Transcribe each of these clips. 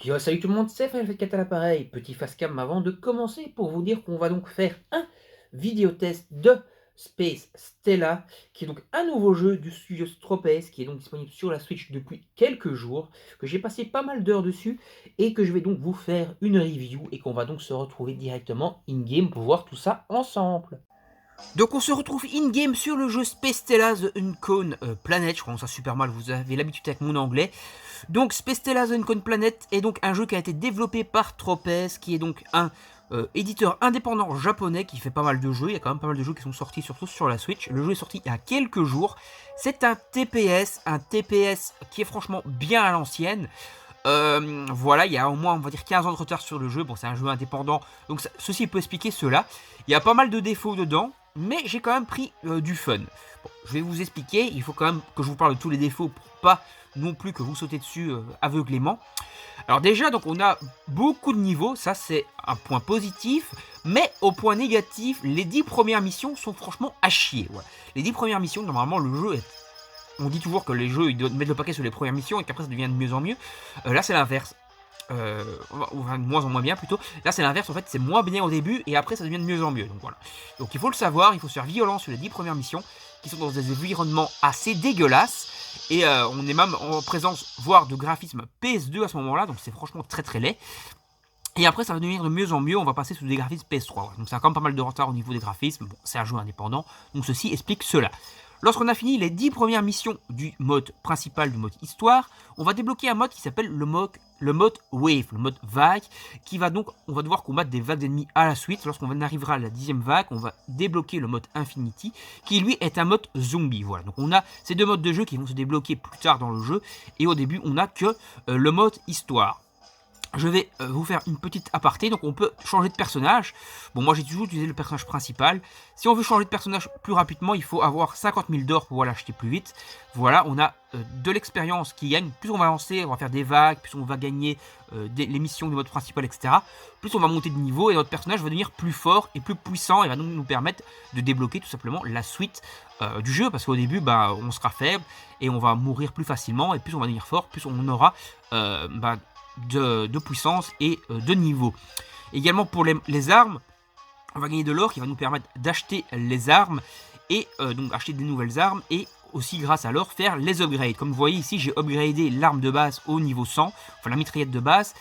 Yo, salut tout le monde, c'est Final Fantasy à l'appareil. Petit facecam avant de commencer pour vous dire qu'on va donc faire un vidéo test de Space Stella, qui est donc un nouveau jeu du studio Stropes, qui est donc disponible sur la Switch depuis quelques jours, que j'ai passé pas mal d'heures dessus, et que je vais donc vous faire une review, et qu'on va donc se retrouver directement in-game pour voir tout ça ensemble. Donc on se retrouve in-game sur le jeu Space Stella The Uncon Planet, je prononce ça super mal, vous avez l'habitude avec mon anglais. Donc Space Stella The Uncon Planet est donc un jeu qui a été développé par Tropes, qui est donc un éditeur indépendant japonais qui fait pas mal de jeux. Il y a quand même pas mal de jeux qui sont sortis surtout sur la Switch. Le jeu est sorti il y a quelques jours. C'est un TPS qui est franchement bien à l'ancienne. Voilà, il y a au moins, on va dire, 15 ans de retard sur le jeu. Bon, c'est un jeu indépendant, donc ceci peut expliquer cela. Il y a pas mal de défauts dedans, mais j'ai quand même pris du fun. Bon, je vais vous expliquer, il faut quand même que je vous parle de tous les défauts pour pas non plus que vous sautez dessus aveuglément. Alors déjà, donc on a beaucoup de niveaux, ça c'est un point positif, mais au point négatif, les 10 premières missions sont franchement à chier. Ouais. Les 10 premières missions, normalement le jeu est... On dit toujours que les jeux ils doivent mettre le paquet sur les premières missions et qu'après ça devient de mieux en mieux. Là c'est l'inverse. Enfin, de moins en moins bien plutôt. Là c'est l'inverse, en fait c'est moins bien au début et après ça devient de mieux en mieux. Donc voilà. Donc il faut le savoir, il faut se faire violent sur les 10 premières missions qui sont dans des environnements assez dégueulasses. Et on est même en présence, voire de graphisme PS2 à ce moment-là, donc c'est franchement très très laid. Et après, ça va devenir de mieux en mieux, on va passer sous des graphismes PS3. Donc ça a quand même pas mal de retard au niveau des graphismes. Bon, c'est un jeu indépendant, donc ceci explique cela. Lorsqu'on a fini les 10 premières missions du mode principal, du mode histoire, on va débloquer un mode qui s'appelle le mode Wave, le mode vague, qui va donc, on va devoir combattre des vagues d'ennemis à la suite. Lorsqu'on arrivera à la 10e vague, on va débloquer le mode Infinity, qui lui est un mode zombie. Voilà, donc on a ces deux modes de jeu qui vont se débloquer plus tard dans le jeu, et au début on n'a que le mode histoire. Je vais vous faire une petite aparté, donc on peut changer de personnage. Bon, moi j'ai toujours utilisé le personnage principal. Si on veut changer de personnage plus rapidement, il faut avoir 50 000 d'or pour l'acheter plus vite. Voilà, on a de l'expérience qui gagne. Plus on va avancer, on va faire des vagues, plus on va gagner les missions du mode principal, etc. Plus on va monter de niveau et notre personnage va devenir plus fort et plus puissant et va donc nous permettre de débloquer tout simplement la suite du jeu. Parce qu'au début, on sera faible et on va mourir plus facilement. Et plus on va devenir fort, plus on aura... de puissance et de niveau. Également pour les armes, on va gagner de l'or qui va nous permettre d'acheter les armes et donc acheter des nouvelles armes et aussi grâce à l'or faire les upgrades. Comme vous voyez ici, j'ai upgradé l'arme de base au niveau 100, enfin la mitraillette de base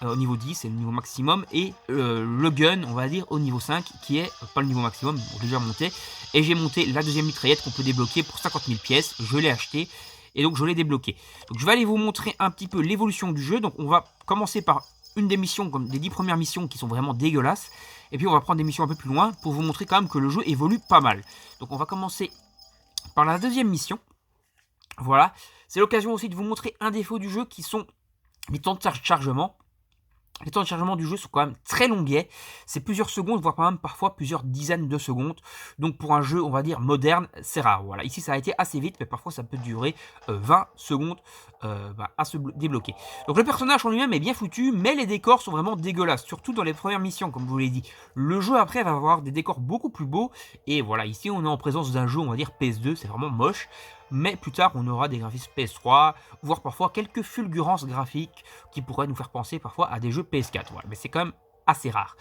au niveau 10, c'est le niveau maximum, et le gun, on va dire, au niveau 5, qui est pas le niveau maximum, bon, déjà monté, et j'ai monté la deuxième mitraillette qu'on peut débloquer pour 50 000 pièces, je l'ai acheté, et donc je l'ai débloqué. Donc je vais aller vous montrer un petit peu l'évolution du jeu. Donc on va commencer par une des missions, comme des 10 premières missions qui sont vraiment dégueulasses. Et puis on va prendre des missions un peu plus loin pour vous montrer quand même que le jeu évolue pas mal. Donc on va commencer par la deuxième mission. Voilà. C'est l'occasion aussi de vous montrer un défaut du jeu qui sont les temps de chargement. Les temps de chargement du jeu sont quand même très longuets, c'est plusieurs secondes, voire même parfois plusieurs dizaines de secondes. Donc pour un jeu, on va dire, moderne, c'est rare. Voilà, ici ça a été assez vite, mais parfois ça peut durer 20 secondes à se débloquer. Donc le personnage en lui-même est bien foutu, mais les décors sont vraiment dégueulasses, surtout dans les premières missions, comme je vous l'ai dit. Le jeu après va avoir des décors beaucoup plus beaux, et voilà, ici on est en présence d'un jeu, on va dire PS2, c'est vraiment moche. Mais plus tard, on aura des graphismes PS3, voire parfois quelques fulgurances graphiques qui pourraient nous faire penser parfois à des jeux PS4. Voilà. Mais c'est quand même assez rare.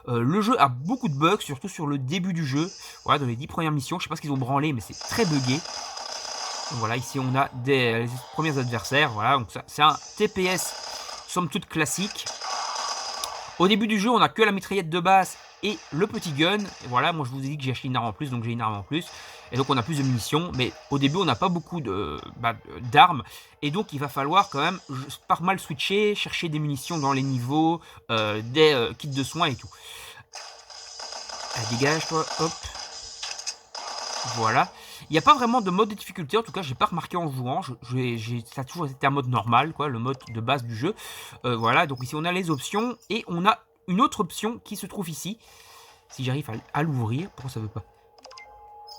Le jeu a beaucoup de bugs, surtout sur le début du jeu. Voilà, dans les 10 premières missions, je sais pas ce qu'ils ont branlé, mais c'est très buggé. Donc voilà, ici on a les premiers adversaires. Voilà, donc c'est un TPS somme toute classique. Au début du jeu, on a que la mitraillette de base et le petit gun. Et voilà, moi je vous ai dit que j'ai acheté une arme en plus, donc j'ai une arme en plus. Et donc on a plus de munitions, mais au début on n'a pas beaucoup d'armes. Et donc il va falloir quand même pas mal switcher, chercher des munitions dans les niveaux, des kits de soins et tout. Allez, dégage toi, hop. Voilà. Il n'y a pas vraiment de mode de difficulté, en tout cas j'ai pas remarqué en jouant, ça a toujours été un mode normal, quoi, le mode de base du jeu. Voilà, donc ici on a les options, et on a une autre option qui se trouve ici. Si j'arrive à l'ouvrir, pourquoi ça veut pas?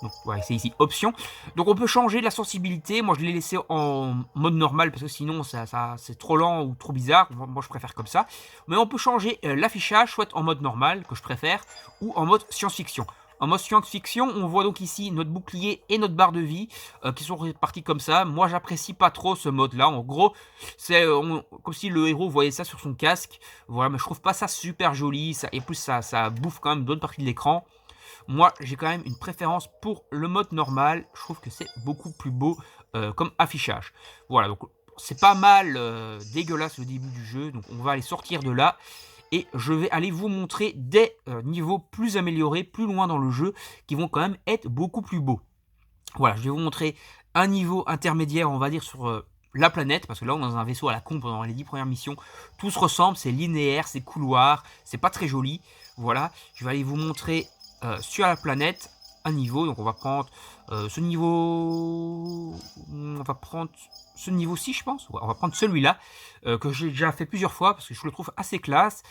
Donc ouais, c'est ici, option. Donc on peut changer la sensibilité, moi je l'ai laissé en mode normal, parce que sinon c'est trop lent ou trop bizarre, moi je préfère comme ça. Mais on peut changer l'affichage, soit en mode normal, que je préfère, ou en mode science-fiction. En mode science-fiction, on voit donc ici notre bouclier et notre barre de vie qui sont répartis comme ça. Moi, j'apprécie pas trop ce mode-là. En gros, c'est comme si le héros voyait ça sur son casque. Voilà, mais je trouve pas ça super joli. Et plus, ça bouffe quand même d'autres parties de l'écran. Moi, j'ai quand même une préférence pour le mode normal. Je trouve que c'est beaucoup plus beau comme affichage. Voilà, donc c'est pas mal dégueulasse le début du jeu. Donc on va aller sortir de là. Et je vais aller vous montrer des niveaux plus améliorés, plus loin dans le jeu, qui vont quand même être beaucoup plus beaux. Voilà, je vais vous montrer un niveau intermédiaire, on va dire, sur la planète, parce que là on est dans un vaisseau à la con pendant les 10 premières missions. Tout se ressemble, c'est linéaire, c'est couloir, c'est pas très joli. Voilà, je vais aller vous montrer sur la planète un niveau. Donc on va prendre ce niveau... On va prendre ce niveau-ci, je pense. Ouais, on va prendre celui-là, que j'ai déjà fait plusieurs fois, parce que je le trouve assez classe.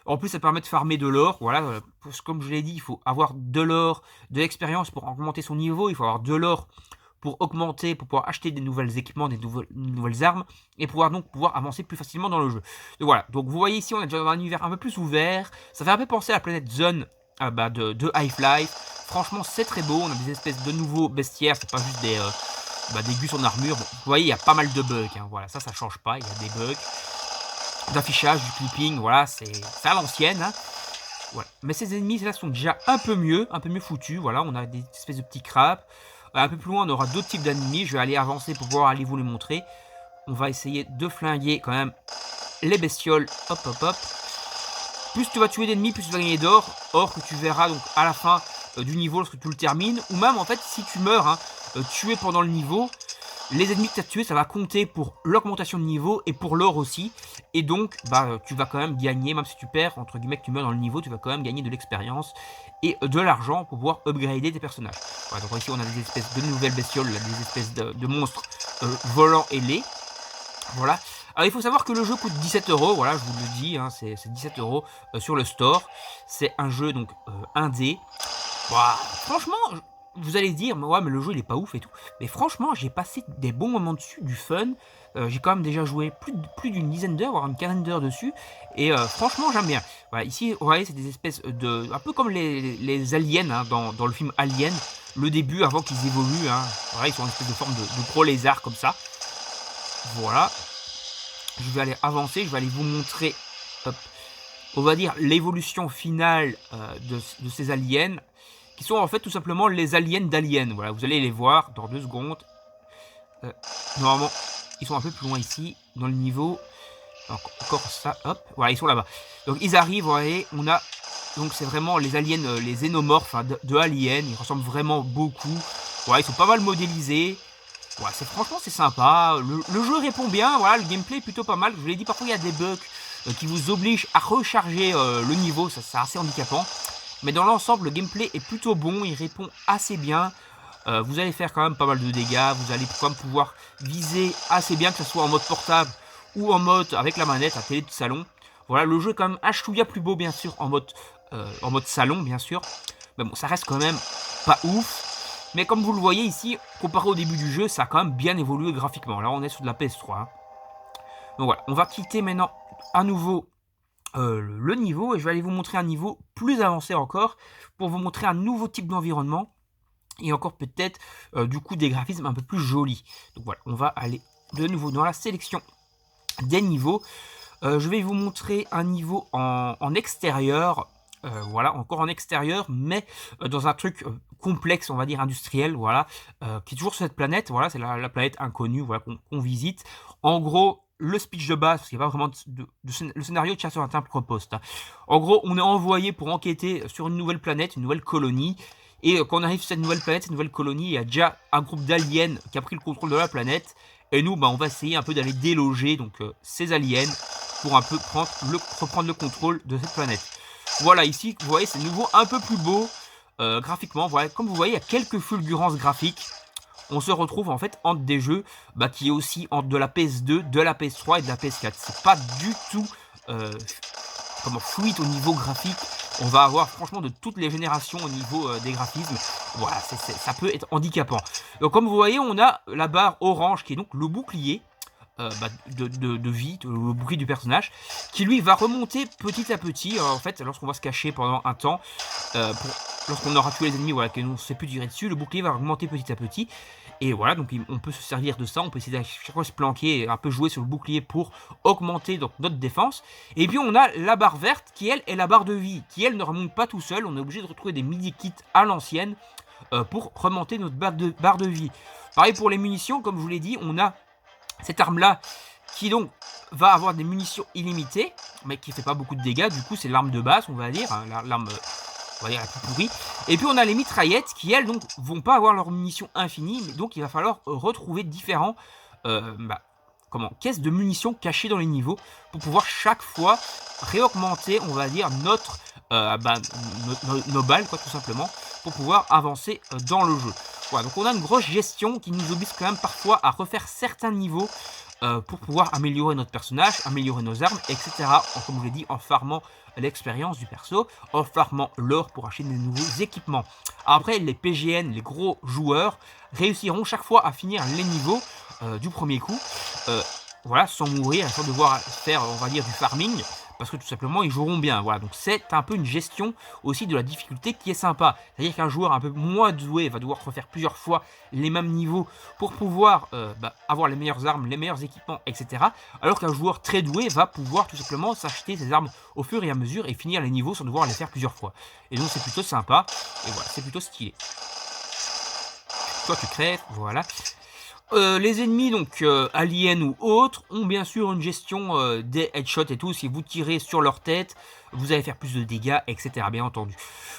En plus, ça permet de farmer de l'or. Voilà, comme je l'ai dit, il faut avoir de l'or, de l'expérience pour augmenter son niveau. Il faut avoir de l'or pour augmenter, pour pouvoir acheter des nouveaux équipements, des nouvelles armes, et pouvoir avancer plus facilement dans le jeu. Donc voilà, donc vous voyez ici, on est déjà dans un univers un peu plus ouvert. Ça fait un peu penser à la planète Zone de Half-Life. Franchement, c'est très beau. On a des espèces de nouveaux bestiaires. C'est pas juste des gus en armure. Bon, vous voyez, il y a pas mal de bugs. Hein. Voilà, ça change pas. Il y a des bugs d'affichage, du clipping. Voilà, c'est à l'ancienne. Hein. Voilà. Mais ces ennemis là sont déjà un peu mieux foutus. Voilà, on a des espèces de petits crabes. Un peu plus loin, on aura d'autres types d'ennemis. Je vais aller avancer pour pouvoir aller vous les montrer. On va essayer de flinguer quand même les bestioles. Hop, hop, hop. Plus tu vas tuer d'ennemis, plus tu vas gagner d'or. Or que tu verras donc à la fin du niveau lorsque tu le termines. Ou même en fait, si tu meurs tué pendant le niveau, les ennemis que tu as tués, ça va compter pour l'augmentation de niveau et pour l'or aussi. Et donc, tu vas quand même gagner, même si tu perds, entre guillemets, que tu meurs dans le niveau, tu vas quand même gagner de l'expérience et de l'argent pour pouvoir upgrader tes personnages. Voilà, donc ici, on a des espèces de nouvelles bestioles, là, des espèces de monstres volants et laids. Voilà. Alors, il faut savoir que le jeu coûte 17 €. Voilà, je vous le dis, hein, c'est 17 € sur le store. C'est un jeu donc indé. Voilà, franchement, vous allez dire, ouais, mais le jeu il est pas ouf et tout. Mais franchement, j'ai passé des bons moments dessus, du fun. J'ai quand même déjà joué plus d'une dizaine d'heures, voire une quinzaine d'heures dessus. Et franchement, j'aime bien. Voilà, ici, vous voyez, c'est des espèces de. Un peu comme les aliens hein, dans le film Alien. Le début, avant qu'ils évoluent. Hein. Voilà, ils sont en espèce de forme de gros lézards comme ça. Voilà. Je vais aller avancer, je vais aller vous montrer, hop, on va dire, l'évolution finale de ces aliens. Qui sont en fait tout simplement les aliens d'Alien. Voilà, vous allez les voir dans 2 secondes. Normalement, ils sont un peu plus loin ici, dans le niveau. Encore ça, hop, voilà, ils sont là-bas. Donc ils arrivent, vous voyez, on a... Donc c'est vraiment les aliens, les xénomorphes hein, de Alien. Ils ressemblent vraiment beaucoup. Voilà, ils sont pas mal modélisés. Voilà, franchement, c'est sympa. Le jeu répond bien, voilà, le gameplay est plutôt pas mal. Je vous l'ai dit, parfois il y a des bugs qui vous obligent à recharger le niveau. Ça, c'est assez handicapant. Mais dans l'ensemble, le gameplay est plutôt bon, il répond assez bien. Vous allez faire quand même pas mal de dégâts, vous allez quand même pouvoir viser assez bien, que ce soit en mode portable ou en mode avec la manette, à télé de salon. Voilà, le jeu est quand même un chouïa plus beau, bien sûr, en mode salon, bien sûr. Mais bon, ça reste quand même pas ouf. Mais comme vous le voyez ici, comparé au début du jeu, ça a quand même bien évolué graphiquement. Là, on est sur de la PS3. Hein. Donc voilà, on va quitter maintenant à nouveau le niveau et je vais aller vous montrer un niveau plus avancé encore pour vous montrer un nouveau type d'environnement et encore peut-être du coup des graphismes un peu plus jolis. Donc voilà, on va aller de nouveau dans la sélection des niveaux. Je vais vous montrer un niveau en extérieur. Voilà, encore en extérieur, mais dans un truc complexe, on va dire industriel, voilà, qui est toujours sur cette planète. Voilà, c'est la planète inconnue, voilà, qu'on visite. En gros, le speech de base, parce qu'il n'y a pas vraiment le scénario tient sur un simple poste. Hein. En gros, on est envoyé pour enquêter sur une nouvelle planète, une nouvelle colonie. Et quand on arrive sur cette nouvelle planète, cette nouvelle colonie, il y a déjà un groupe d'aliens qui a pris le contrôle de la planète. Et nous, on va essayer un peu d'aller déloger donc, ces aliens pour un peu reprendre le contrôle de cette planète. Voilà, ici, vous voyez, c'est nouveau un peu plus beau graphiquement. Voilà, comme vous voyez, il y a quelques fulgurances graphiques. On se retrouve en fait entre des jeux qui est aussi entre de la PS2, de la PS3 et de la PS4. C'est pas du tout fluide au niveau graphique. On va avoir franchement de toutes les générations au niveau des graphismes. Voilà, ça peut être handicapant. Donc comme vous voyez, on a la barre orange qui est donc le bouclier de vie, le bouclier du personnage, qui lui va remonter petit à petit, en fait, lorsqu'on va se cacher pendant un temps, pour lorsqu'on aura tué les ennemis, voilà, qu'on ne sait plus tirer dessus, le bouclier va augmenter petit à petit. Et voilà, donc on peut se servir de ça, on peut essayer à chaque fois se planquer, un peu jouer sur le bouclier pour augmenter donc notre défense. Et puis on a la barre verte qui elle est la barre de vie, qui elle ne remonte pas tout seul, on est obligé de retrouver des midi kits à l'ancienne pour remonter notre barre de vie. Pareil pour les munitions, comme je vous l'ai dit, on a cette arme là qui donc va avoir des munitions illimitées, mais qui fait pas beaucoup de dégâts, du coup c'est l'arme de base on va dire, hein, l'arme on va dire la plus pourrie. Et puis on a les mitraillettes qui elles donc vont pas avoir leur munitions infinies, mais donc il va falloir retrouver différents caisses de munitions cachées dans les niveaux pour pouvoir chaque fois réaugmenter on va dire notre nos balles quoi tout simplement pour pouvoir avancer dans le jeu. Voilà, donc on a une grosse gestion qui nous oblige quand même parfois à refaire certains niveaux pour pouvoir améliorer notre personnage, améliorer nos armes, etc. Comme je l'ai dit, en farmant l'expérience du perso, en farmant l'or pour acheter de nouveaux équipements. Après, les PGN, les gros joueurs, réussiront chaque fois à finir les niveaux du premier coup, voilà, sans mourir, sans devoir faire, on va dire, du farming, parce que tout simplement ils joueront bien. Voilà, donc c'est un peu une gestion aussi de la difficulté qui est sympa. C'est-à-dire qu'un joueur un peu moins doué va devoir refaire plusieurs fois les mêmes niveaux pour pouvoir avoir les meilleures armes, les meilleurs équipements, etc. Alors qu'un joueur très doué va pouvoir tout simplement s'acheter ses armes au fur et à mesure et finir les niveaux sans devoir les faire plusieurs fois. Et donc c'est plutôt sympa, et voilà, c'est plutôt stylé. Toi tu crèves, voilà. Les ennemis, donc aliens ou autres, ont bien sûr une gestion des headshots et tout. Si vous tirez sur leur tête, vous allez faire plus de dégâts, etc. Bien entendu.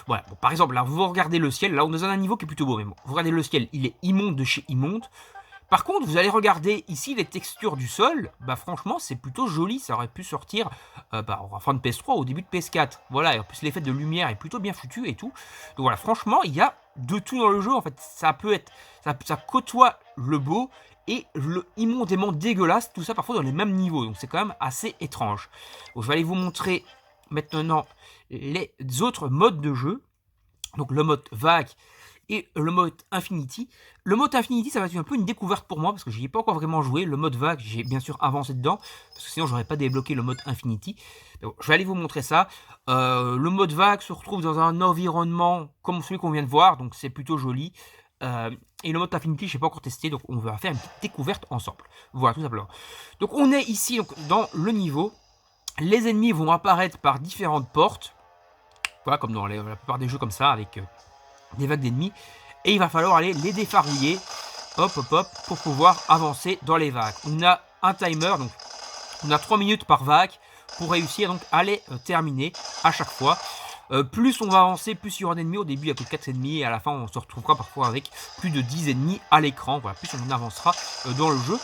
Voilà. Bon, par exemple, là, vous regardez le ciel. Là, on est dans un niveau qui est plutôt beau. Mais bon, vous regardez le ciel, il est immonde de chez immonde. Par contre, vous allez regarder ici les textures du sol. Bah, franchement, c'est plutôt joli. Ça aurait pu sortir en fin de PS3 au début de PS4. Voilà. Et en plus, l'effet de lumière est plutôt bien foutu et tout. Donc voilà, franchement, il y a de tout dans le jeu. En fait, ça peut être, ça côtoie le beau et le immondément dégueulasse. Tout ça parfois dans les mêmes niveaux. Donc c'est quand même assez étrange. Donc, je vais aller vous montrer maintenant les autres modes de jeu. Donc le mode vague et le mode Infinity. Le mode Infinity, ça va être un peu une découverte pour moi, parce que je n'y ai pas encore vraiment joué. Le mode vague, j'ai bien sûr avancé dedans, parce que sinon j'aurais pas débloqué le mode Infinity. Bon, je vais aller vous montrer ça. Le mode vague se retrouve dans un environnement comme celui qu'on vient de voir, donc c'est plutôt joli. Et le mode Infinity, je n'ai pas encore testé, donc on va faire une petite découverte ensemble. Voilà, tout simplement. Donc on est ici donc, dans le niveau. Les ennemis vont apparaître par différentes portes. Voilà, comme dans la plupart des jeux comme ça, avec des vagues d'ennemis. Et il va falloir aller les défarrouiller, hop, hop, hop, pour pouvoir avancer dans les vagues. On a un timer, donc on a 3 minutes par vague pour réussir donc à les terminer à chaque fois. Plus on va avancer, plus il y aura d'ennemis. Au début, il n'y a que 4 ennemis et à la fin, on se retrouvera parfois avec plus de 10 ennemis à l'écran. Voilà, plus on avancera dans le jeu.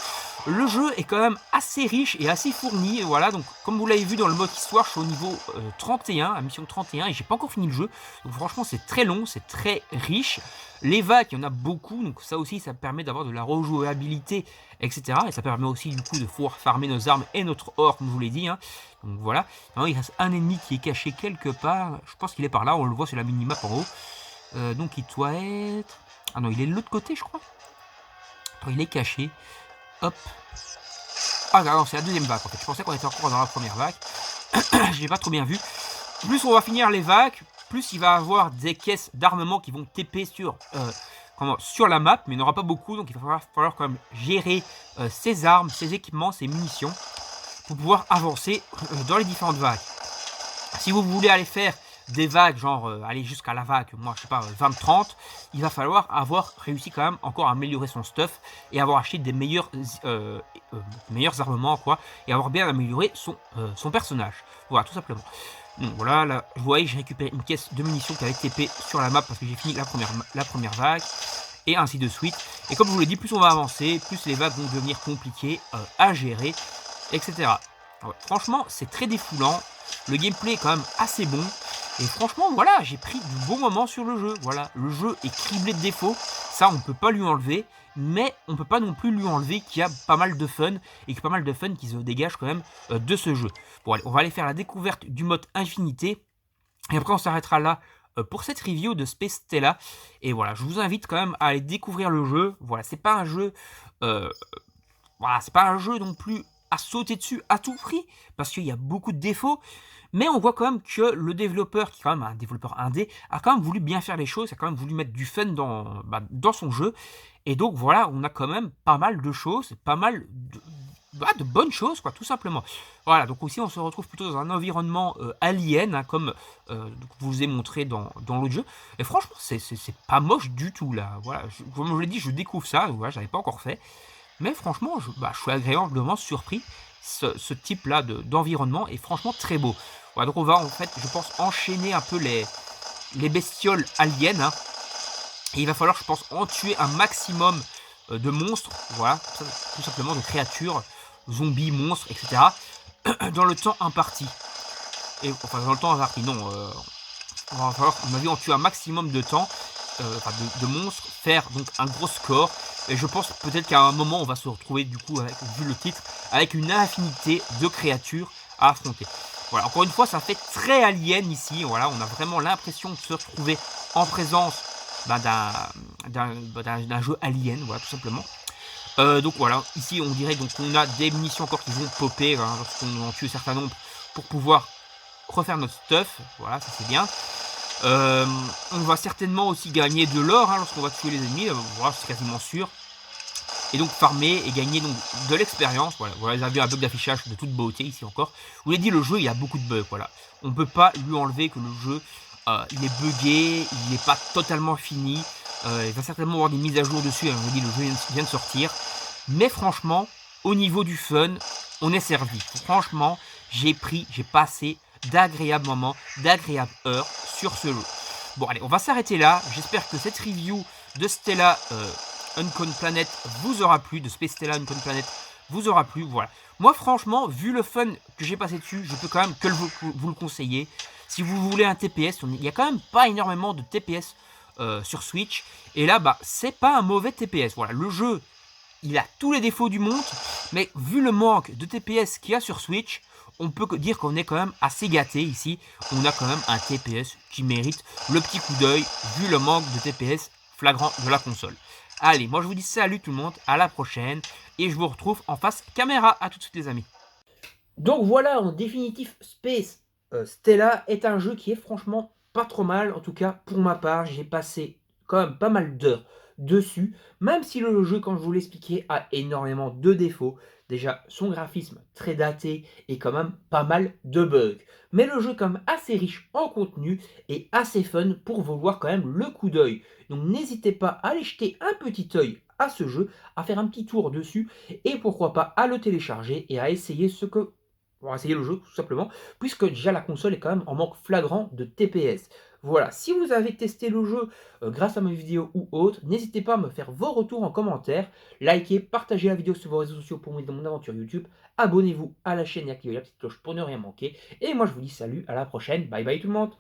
Le jeu est quand même assez riche et assez fourni. Voilà, donc comme vous l'avez vu dans le mode histoire, je suis au niveau 31, à mission 31, et j'ai pas encore fini le jeu. Donc franchement, c'est très long, c'est très riche. Les vagues, il y en a beaucoup, donc ça aussi, ça permet d'avoir de la rejouabilité, etc. Et ça permet aussi du coup de pouvoir farmer nos armes et notre or, comme je vous l'ai dit. Hein. Donc voilà. Alors, il reste un ennemi qui est caché quelque part. Je pense qu'il est par là, on le voit sur la minimap en haut. Donc il doit être... Ah non, il est de l'autre côté, je crois. Alors, il est caché. Hop. Ah non, c'est la deuxième vague en fait. Je pensais qu'on était encore dans la première vague. Je n'ai pas trop bien vu. Plus on va finir les vagues, plus il va y avoir des caisses d'armement qui vont TP sur la map, mais il n'y en aura pas beaucoup, donc il va falloir quand même gérer ses armes, ses équipements, ses munitions, pour pouvoir avancer dans les différentes vagues. Si vous voulez aller faire des vagues, genre aller jusqu'à la vague, moi je sais pas, 20-30, il va falloir avoir réussi quand même encore à améliorer son stuff et avoir acheté des meilleurs armements, quoi, et avoir bien amélioré son personnage. Voilà, tout simplement. Donc voilà, là, vous voyez, j'ai récupéré une caisse de munitions qui avait TP sur la map parce que j'ai fini la première vague, et ainsi de suite. Et comme je vous l'ai dit, plus on va avancer, plus les vagues vont devenir compliquées à gérer, etc. Ouais, franchement, c'est très défoulant. Le gameplay est quand même assez bon. Et franchement, voilà, j'ai pris du bon moment sur le jeu. Voilà, le jeu est criblé de défauts. Ça, on ne peut pas lui enlever. Mais on ne peut pas non plus lui enlever qu'il y a pas mal de fun. Et qu'il y a pas mal de fun qui se dégage quand même de ce jeu. Bon, allez, on va aller faire la découverte du mode Infinité. Et après, on s'arrêtera là pour cette review de Space Stella. Et voilà, je vous invite quand même à aller découvrir le jeu. Voilà, c'est pas un jeu... voilà, c'est pas un jeu non plus à sauter dessus à tout prix, parce qu'il y a beaucoup de défauts, mais on voit quand même que le développeur, qui est quand même un développeur indé, a quand même voulu bien faire les choses, a quand même voulu mettre du fun dans son jeu. Et donc voilà, on a quand même pas mal de choses, pas mal de bonnes choses, quoi, tout simplement. Voilà, donc aussi on se retrouve plutôt dans un environnement alien, hein, comme donc je vous ai montré dans l'autre jeu. Et franchement, c'est pas moche du tout là. Voilà, comme je l'ai dit, je découvre ça, voilà, j'avais pas encore fait. Mais franchement, je suis agréablement surpris. Ce type-là d'environnement est franchement très beau. Voilà, donc on va en fait, je pense, enchaîner un peu les bestioles aliens, hein. Et il va falloir, je pense, en tuer un maximum de monstres, voilà, tout simplement de créatures, zombies, monstres, etc. dans le temps imparti. Et, enfin, dans le temps imparti, non. On va falloir, à mon avis, en tuer un maximum de temps, enfin de monstres, faire donc un gros score. Et je pense peut-être qu'à un moment, on va se retrouver, du coup, avec, vu le titre, avec une infinité de créatures à affronter. Voilà, encore une fois, ça fait très alien ici. Voilà, on a vraiment l'impression de se retrouver en présence bah, d'un jeu alien, voilà, tout simplement. Donc voilà, ici on dirait donc qu'on a des munitions encore qui vont popper hein, lorsqu'on en tue un certain nombre pour pouvoir refaire notre stuff. Voilà, ça c'est bien. On va certainement aussi gagner de l'or hein, lorsqu'on va tuer les ennemis. Voilà, c'est quasiment sûr. Et donc farmer et gagner donc de l'expérience. Voilà, vous avez un bug d'affichage de toute beauté ici encore. Je vous l'ai dit, le jeu il y a beaucoup de bugs. Voilà, on ne peut pas lui enlever que le jeu il est buggé, il n'est pas totalement fini. Il va certainement avoir des mises à jour dessus. Hein, je vous dis, le jeu vient de sortir. Mais franchement, au niveau du fun, on est servi. Franchement, j'ai passé d'agréables moments, d'agréables heures sur ce jeu. Bon, allez, on va s'arrêter là. J'espère que cette review de Stella Uncon Planet vous aura plu, de Space Stella Uncon Planet vous aura plu. Voilà. Moi, franchement, vu le fun que j'ai passé dessus, je peux quand même que vous le conseiller. Si vous voulez un TPS, il n'y a quand même pas énormément de TPS sur Switch. Et là, bah, c'est pas un mauvais TPS. Voilà, le jeu il a tous les défauts du monde, mais vu le manque de TPS qu'il y a sur Switch, on peut dire qu'on est quand même assez gâté ici. On a quand même un TPS qui mérite le petit coup d'œil, vu le manque de TPS flagrant de la console. Allez, moi je vous dis salut tout le monde, à la prochaine, et je vous retrouve en face caméra. À tout de suite les amis. Donc voilà, en définitive, Space Stella est un jeu qui est franchement pas trop mal. En tout cas, pour ma part, j'ai passé quand même pas mal d'heures dessus. Même si le jeu, comme je vous l'expliquais, a énormément de défauts. Déjà, son graphisme très daté et quand même pas mal de bugs. Mais le jeu est quand même assez riche en contenu et assez fun pour vouloir quand même le coup d'œil. Donc n'hésitez pas à aller jeter un petit œil à ce jeu, à faire un petit tour dessus et pourquoi pas à le télécharger et à essayer on va essayer le jeu tout simplement, puisque déjà la console est quand même en manque flagrant de TPS. Voilà, si vous avez testé le jeu grâce à mes vidéos ou autres, n'hésitez pas à me faire vos retours en commentaire, likez, partagez la vidéo sur vos réseaux sociaux pour m'aider dans mon aventure YouTube, abonnez-vous à la chaîne et activez la petite cloche pour ne rien manquer. Et moi je vous dis salut, à la prochaine, bye bye tout le monde.